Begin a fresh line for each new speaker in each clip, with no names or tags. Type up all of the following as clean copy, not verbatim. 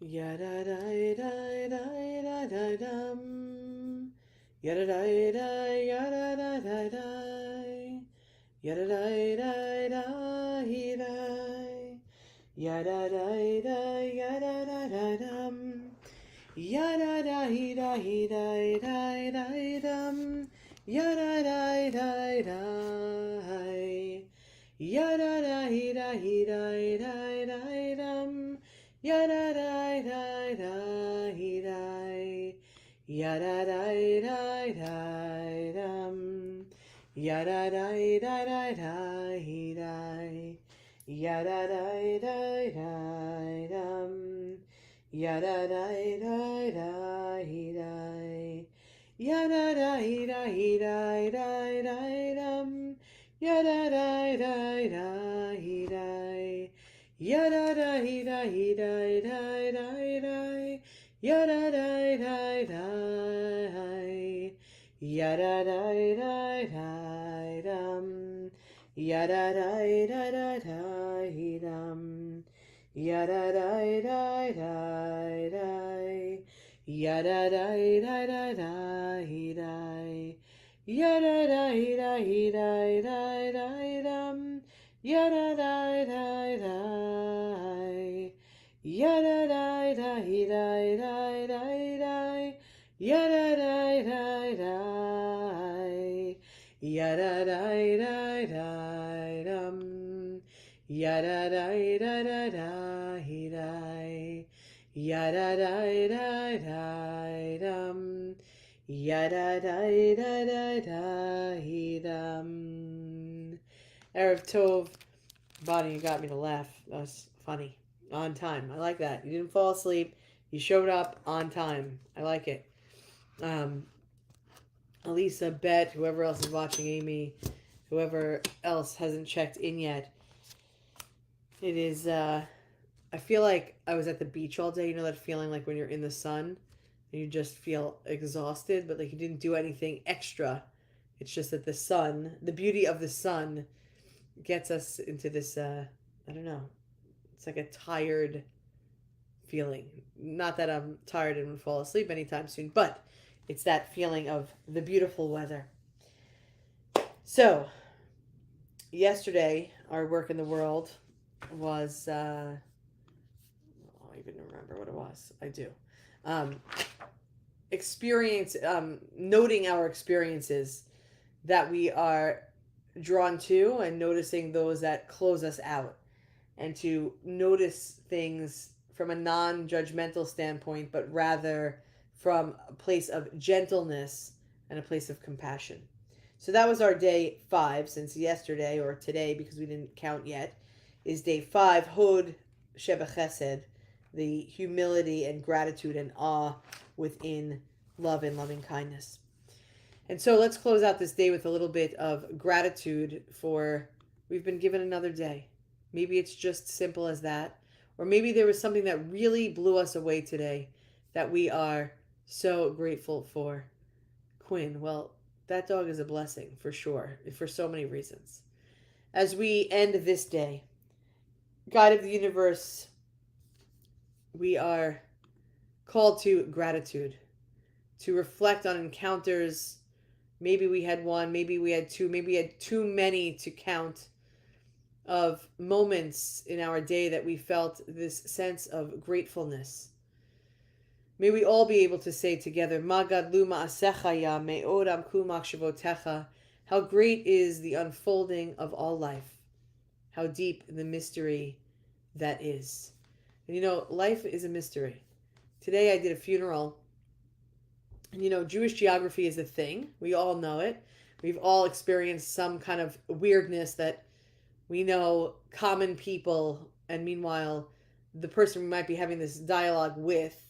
Yada da da da da da dum. Yada da da yada da da da. Yada da da da da. Yada da da yada da da dum. Yada da da da da da dum. Yada da da da. Yada da da da da da dum. Yada da da da da. Yada da da da dum. Yada da da da da da. Yada da da da dum. Yada da da da da. Yada da da da da da dum. Yada da da da da. Yada da da da da da da. Yada da da da. Yada da da da dum. Yada da da da da dum. Yada da da da da. Yada da da da da da. Yada da da da da da dum. Yada da da da. Yada da da da da da da. Yada da da da. Yada da da da dum. Yada da da da da da. Yada da da da dum. Yada da da da da dum. Erev Tov, Bonnie, you got me to laugh. That was funny. On time. I like that. You didn't fall asleep. You showed up on time. I like it. Um, Elisa, Bet, whoever else is watching, Amy, whoever else hasn't checked in yet. It is, I feel like I was at the beach all day. You know that feeling like when you're in the sun and you just feel exhausted, but like you didn't do anything extra. It's just that the sun, the beauty of the sun, gets us into this, I don't know, it's like a tired feeling. Not that I'm tired and would fall asleep anytime soon, but it's that feeling of the beautiful weather. So, yesterday, our work in the world was, I don't even remember what it was. I do. Um, Noting our experiences that we are drawn to and noticing those that close us out, and to notice things from a non judgmental standpoint, but rather from a place of gentleness and a place of compassion. So that was our day 5, since yesterday, or today because we didn't count yet, is day 5, Hod Sheba Chesed, the humility and gratitude and awe within love and loving kindness. And so let's close out this day with a little bit of gratitude for we've been given another day. Maybe it's just simple as that. Or maybe there was something that really blew us away today that we are so grateful for. Quinn, well, that dog is a blessing for sure, for so many reasons. As we end this day, God of the universe, we are called to gratitude, to reflect on encounters. Maybe we had one, maybe we had two, maybe we had too many to count, of moments in our day that we felt this sense of gratefulness. May we all be able to say together, Magadlu ma'asecha ya me'od amku machshavotecha. How great is the unfolding of all life. How deep the mystery that is. And you know, life is a mystery. Today I did a funeral. And you know, Jewish geography is a thing. We all know it. We've all experienced some kind of weirdness that we know common people, and meanwhile, the person we might be having this dialogue with,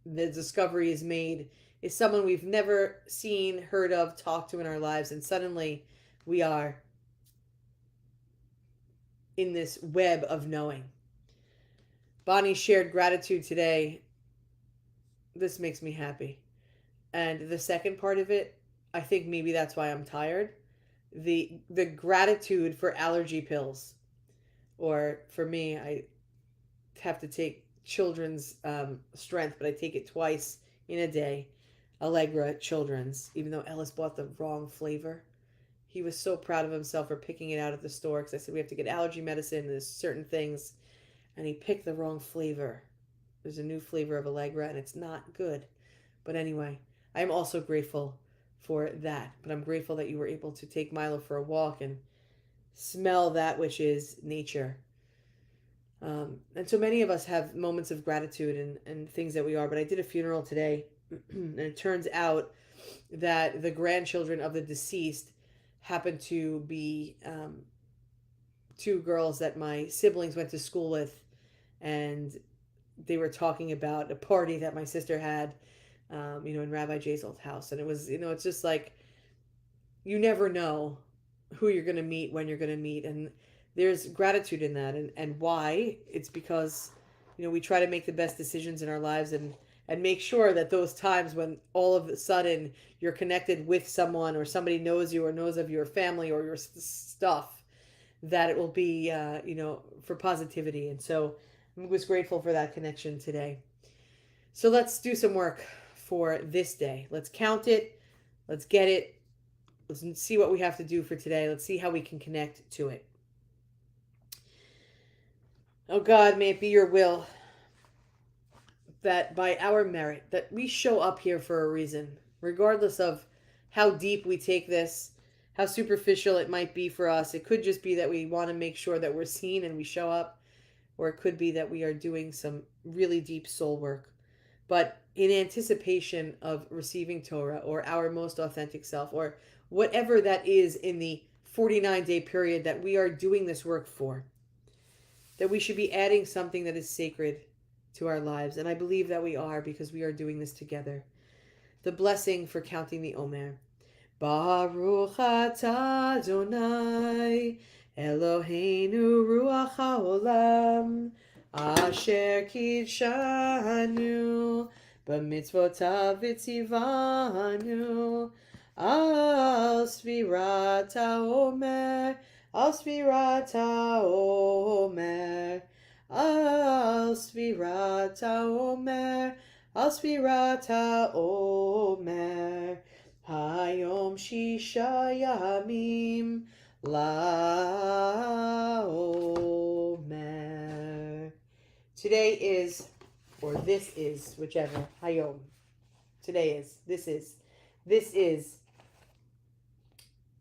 the discovery is made, is someone we've never seen, heard of, talked to in our lives, and suddenly we are in this web of knowing. Bonnie shared gratitude today. This makes me happy. And the second part of it, I think maybe that's why I'm tired. The gratitude for allergy pills. Or for me, I have to take children's strength, but I take it twice in a day. Allegra Children's, even though Ellis bought the wrong flavor. He was so proud of himself for picking it out at the store because I said we have to get allergy medicine and there's certain things, and he picked the wrong flavor. There's a new flavor of Allegra and it's not good. But anyway, I am also grateful for that. But I'm grateful that you were able to take Milo for a walk and smell that which is nature. And so many of us have moments of gratitude and things that we are. But I did a funeral today, and it turns out that the grandchildren of the deceased happened to be two girls that my siblings went to school with, and they were talking about a party that my sister had, in Rabbi Jay's old house. And it was, it's just like you never know who you're going to meet, when you're going to meet. And there's gratitude in that. And why? It's because, we try to make the best decisions in our lives and make sure that those times when all of a sudden you're connected with someone or somebody knows you or knows of your family or your stuff, that it will be, for positivity. And so I was grateful for that connection today. So let's do some work for this day. Let's count it. Let's get it. Let's see what we have to do for today. Let's see how we can connect to it. Oh God, may it be your will that by our merit, that we show up here for a reason, regardless of how deep we take this, how superficial it might be for us. It could just be that we want to make sure that we're seen and we show up, or it could be that we are doing some really deep soul work. But in anticipation of receiving Torah or our most authentic self, or whatever that is in the 49-day period that we are doing this work for, that we should be adding something that is sacred to our lives. And I believe that we are, because we are doing this together. The blessing for counting the Omer. Baruch atah Adonai Eloheinu ruach haolam asher kidshanu b'mitzvotav v'tzivanu al sfirat haomer al sfirat haomer al sfirat haomer al sfirat haomer Hayom Shisha Yamim LaOmer. Today is, or this is, whichever, Hayom. Today is, this is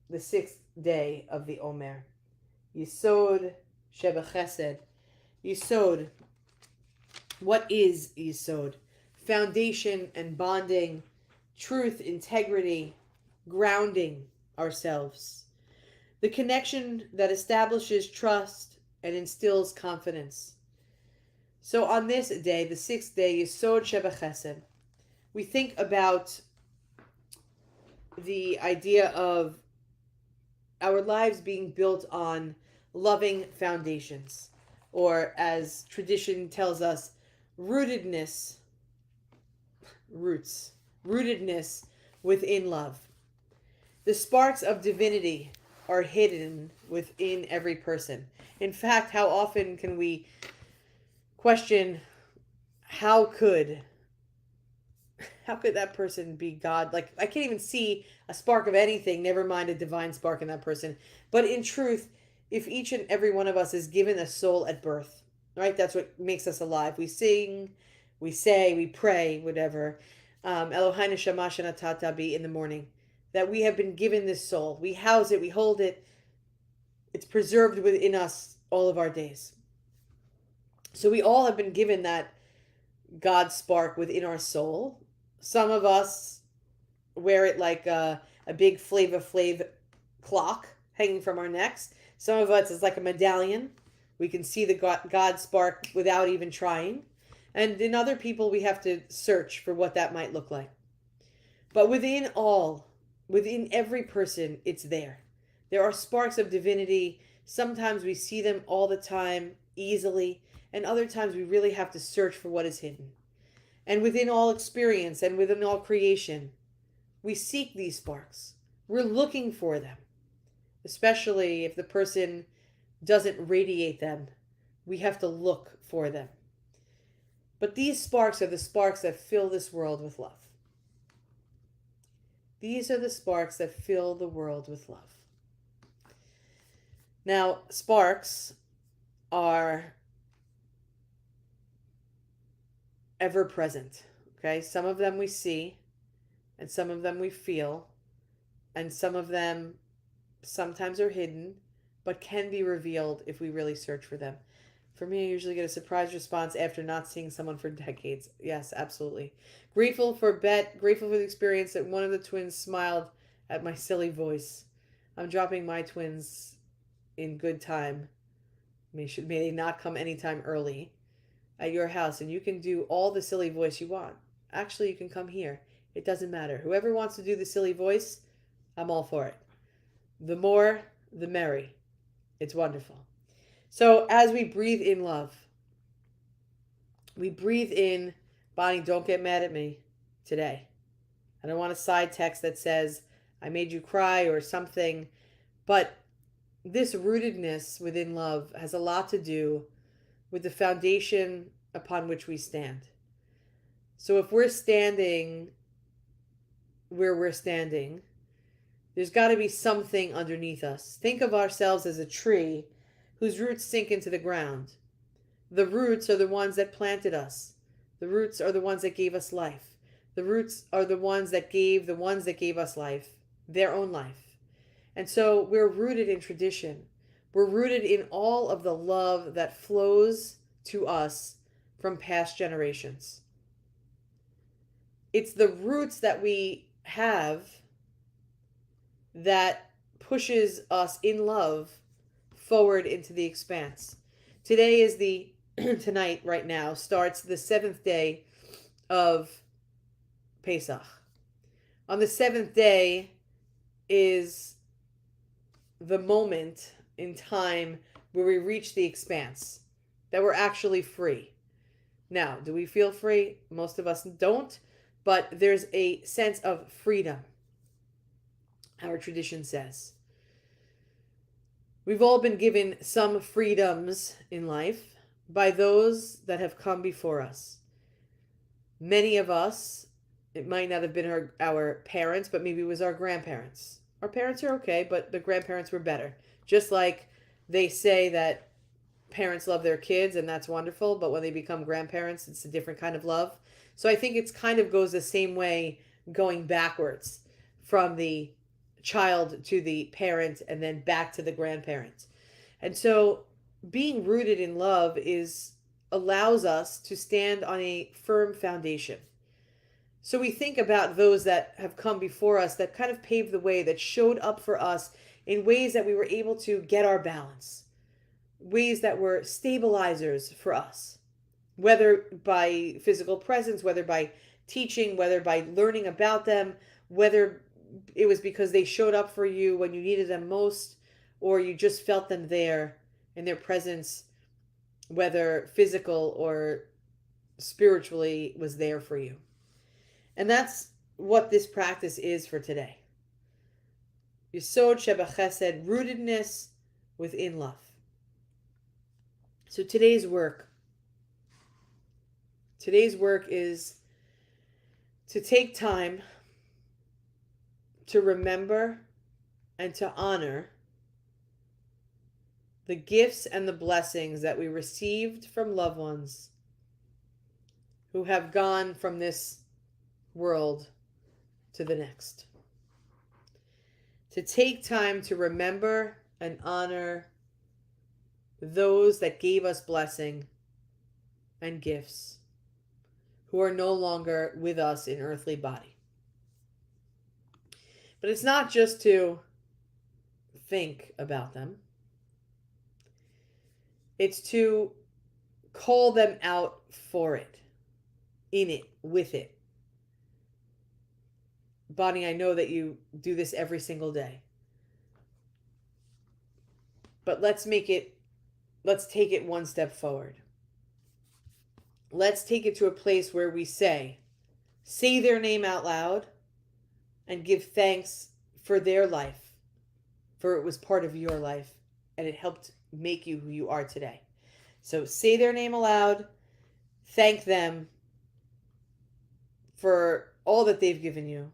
the 6th day of the Omer. Yisod Sheba Chesed. Yisod. What is Yisod? Foundation and bonding. Truth, integrity, grounding ourselves. The connection that establishes trust and instills confidence. So on this day, the 6th day, Yisod Sheba Chesed, we think about the idea of our lives being built on loving foundations, or as tradition tells us, rootedness, rootedness within love. The sparks of divinity are hidden within every person. In fact, how often can we question how could that person be God? Like, I can't even see a spark of anything, never mind a divine spark in that person. But in truth, if each and every one of us is given a soul at birth, right? That's what makes us alive. We sing, we say, we pray, whatever. Eloheinu Shama Shenatata Bi in the morning, that we have been given this soul. We house it, we hold it. It's preserved within us all of our days. So we all have been given that God spark within our soul. Some of us wear it like a big Flava Flav clock hanging from our necks. Some of us is like a medallion. We can see the God spark without even trying. And in other people, we have to search for what that might look like. But within every person, it's there. There are sparks of divinity. Sometimes we see them all the time, easily. And other times we really have to search for what is hidden. And within all experience and within all creation, we seek these sparks. We're looking for them. Especially if the person doesn't radiate them. We have to look for them. But these sparks are the sparks that fill this world with love. These are the sparks that fill the world with love. Now, sparks are ever present. Okay? Some of them we see, and some of them we feel, and some of them sometimes are hidden, but can be revealed if we really search for them. For me, I usually get a surprise response after not seeing someone for decades. Yes, absolutely. Grateful for Bet, grateful for the experience that one of the twins smiled at my silly voice. I'm dropping my twins in good time. May they not come anytime early at your house, and you can do all the silly voice you want. Actually, you can come here. It doesn't matter. Whoever wants to do the silly voice, I'm all for it. The more, the merry. It's wonderful. So as we breathe in love, we breathe in, Bonnie, don't get mad at me today. I don't want a side text that says, I made you cry or something. But this rootedness within love has a lot to do with the foundation upon which we stand. So if we're standing where we're standing, there's got to be something underneath us. Think of ourselves as a tree whose roots sink into the ground. The roots are the ones that planted us. The roots are the ones that gave us life. The roots are the ones that gave us life, their own life. And so we're rooted in tradition. We're rooted in all of the love that flows to us from past generations. It's the roots that we have that pushes us in love forward into the expanse. Today is tonight, right now, starts the 7th day of Pesach. On the 7th day is the moment in time where we reach the expanse, that we're actually free. Now, do we feel free? Most of us don't, but there's a sense of freedom, our tradition says. We've all been given some freedoms in life by those that have come before us. Many of us, it might not have been our parents, but maybe it was our grandparents. Our parents are okay, but the grandparents were better. Just like they say that parents love their kids, and that's wonderful, but when they become grandparents, it's a different kind of love. So I think it's kind of goes the same way going backwards from the child to the parent and then back to the grandparent. And so being rooted in love is allows us to stand on a firm foundation. So we think about those that have come before us that kind of paved the way, that showed up for us in ways that we were able to get our balance, ways that were stabilizers for us, whether by physical presence, whether by teaching, whether by learning about them, whether it was because they showed up for you when you needed them most, or you just felt them there in their presence, whether physical or spiritually was there for you. And that's what this practice is for today. Yesod Sheba Chesed, rootedness within love. So today's work is to take time to remember and to honor the gifts and the blessings that we received from loved ones who have gone from this world to the next. To take time to remember and honor those that gave us blessing and gifts who are no longer with us in earthly body. But it's not just to think about them. It's to call them out for it, in it, with it. Bonnie, I know that you do this every single day. But let's take it one step forward. Let's take it to a place where we say their name out loud and give thanks for their life, for it was part of your life and it helped make you who you are today. So say their name aloud Thank them for all that they've given you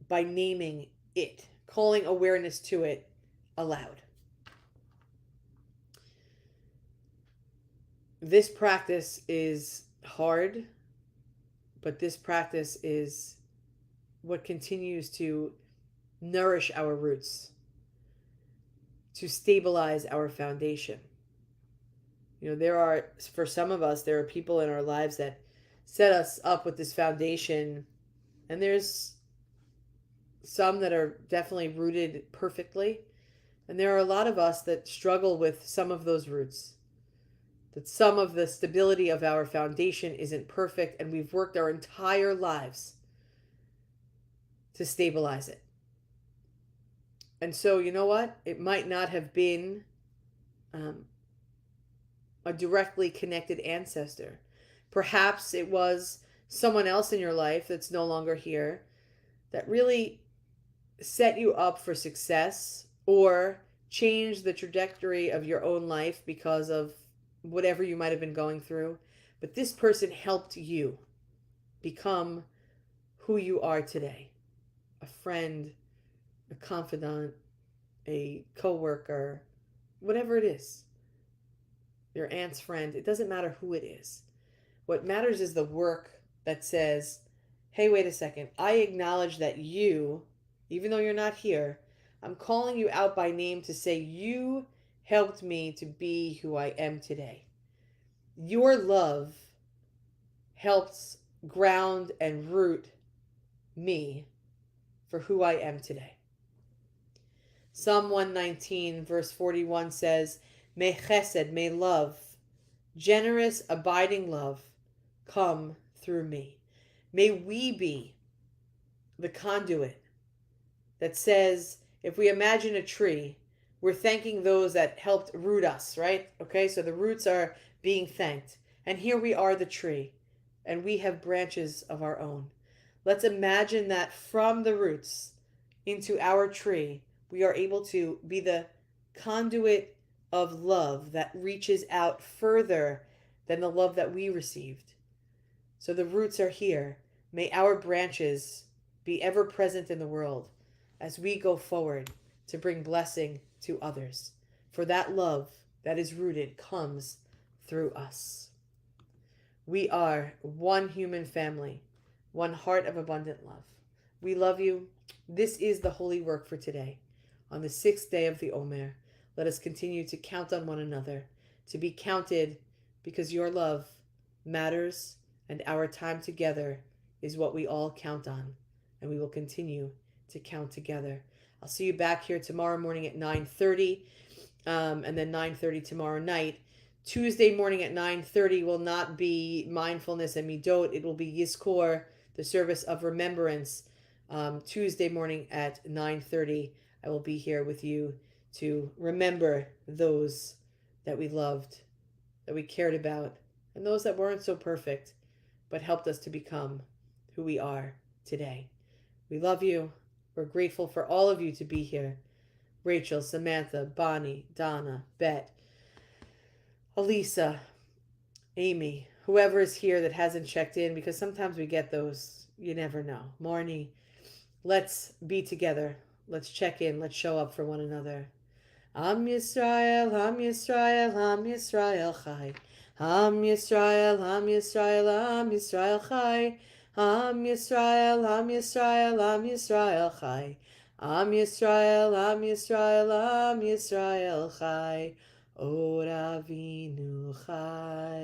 by naming it, calling awareness to it aloud. This practice is hard, but this practice is what continues to nourish our roots, to stabilize our foundation. There are, for some of us, there are people in our lives that set us up with this foundation, and there's some that are definitely rooted perfectly, and there are a lot of us that struggle with some of those roots. That some of the stability of our foundation isn't perfect, and we've worked our entire lives to stabilize it. And so, you know what? It might not have been a directly connected ancestor. Perhaps it was someone else in your life that's no longer here that really set you up for success or changed the trajectory of your own life because of whatever you might have been going through. But this person helped you become who you are today. A friend, a confidant, a coworker, whatever it is. Your aunt's friend, it doesn't matter who it is. What matters is the work that says, hey, wait a second, I acknowledge that you, even though you're not here, I'm calling you out by name to say you helped me to be who I am today. Your love helps ground and root me for who I am today. Psalm 119, verse 41 says, may chesed, may love, generous, abiding love, come through me. May we be the conduit that says, if we imagine a tree, we're thanking those that helped root us, right? Okay, so the roots are being thanked. And here we are, the tree, and we have branches of our own. Let's imagine that from the roots into our tree, we are able to be the conduit of love that reaches out further than the love that we received. So the roots are here. May our branches be ever present in the world as we go forward to bring blessing to others. For that love that is rooted comes through us. We are one human family, one heart of abundant love. We love you. This is the holy work for today. On the 6th day of the Omer, let us continue to count on one another, to be counted, because your love matters and our time together is what we all count on, and we will continue to count together. I'll see you back here tomorrow morning at 9:30, and then 9:30 tomorrow night. Tuesday morning at 9:30 will not be mindfulness and midot. It will be Yizkor, the service of remembrance. Tuesday morning at 9:30, I will be here with you to remember those that we loved, that we cared about, and those that weren't so perfect, but helped us to become who we are today. We love you. We're grateful for all of you to be here. Rachel, Samantha, Bonnie, Donna, Bet, Elisa, Amy, whoever is here that hasn't checked in, because sometimes we get those, you never know. Marnie, let's be together. Let's check in. Let's show up for one another. Am Yisrael, Am Yisrael, Am Yisrael Chai. Am Yisrael, Am Yisrael, Am Yisrael Chai. Am Yisrael, Am Yisrael, Am Yisrael Chai. Am Yisrael, Am Yisrael, Am Yisrael, Chai. Or Avinu Chai.